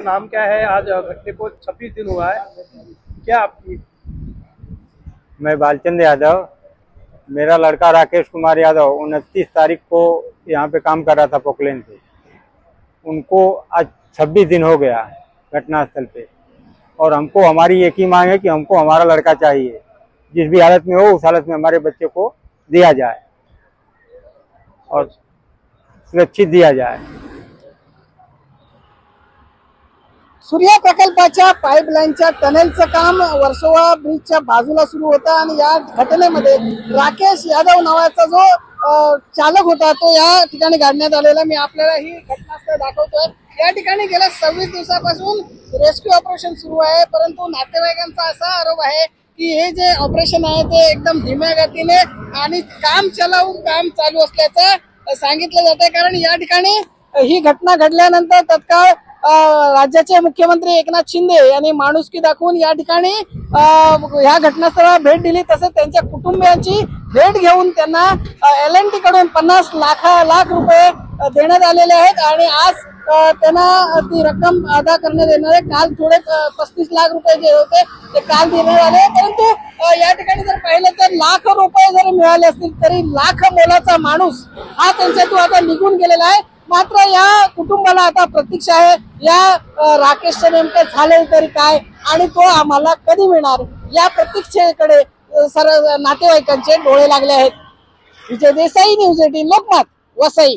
नाम क्या है? आज घटने को 26 दिन हुआ है, क्या आपकी? मैं बालचंद यादव, मेरा लड़का राकेश कुमार यादव 29 तारीख को यहाँ पे काम कर रहा था पोकलेन से। उनको आज 26 दिन हो गया घटनास्थल पे, और हमको हमारी एक ही मांग है कि हमको हमारा लड़का चाहिए। जिस भी हालत में हो उस हालत में हमारे बच्चे को दिया जाए और सुरक्षित दिया जाए। सूर्या प्रकल्पाच्या पाईपलाईनच्या टनेलचं काम वर्सोवा ब्रिजच्या बाजूला सुरू होतं आणि या घटनेमध्ये राकेश यादव नावाचा जो चालक होता तो या ठिकाणी गाडण्यात आलेला। मी आपल्याला ही घटनास्थळ दाखवतोय। या ठिकाणी गेल्या 26 दिवसापासून रेस्क्यू ऑपरेशन सुरू आहे, परंतु नातेवाईकांचा असा आरोप आहे की हे जे ऑपरेशन आहे ते एकदम धीम्या गतीने आणि काम चालू असल्याचं सांगितलं जातंय। कारण या ठिकाणी ही घटना घडल्यानंतर तत्काळ राज्याचे मुख्यमंत्री एकनाथ शिंदे यांनी माणुसकी दाखवून या ठिकाणी ह्या घटनास्थळाला भेट दिली, तसेच त्यांच्या कुटुंबियांची भेट घेऊन त्यांना L&T कडून 50 लाख रुपये देण्यात आलेले आहेत आणि आज त्यांना ती रक्कम अदा करण्यात येणार आहे। काल थोडे 35 लाख रुपये जे होते ते काल देण्यात आले, परंतु या ठिकाणी जर पाहिलं तर लाख रुपये जरी मिळाले असतील तरी लाख मोलाचा माणूस हा त्यांच्यातून आता निघून गेलेला आहे। मात्र या कुटुंबाला आता प्रतीक्षा आहे या राकेशचे नेमके झाले तरी काय आणि तो आम्हाला कधी मिळणार या प्रतीक्षेकडे सर्व नातेवाईकांचे डोळे लागले आहेत। विजय देसाई, न्यूज 18 लोकमत, वसई।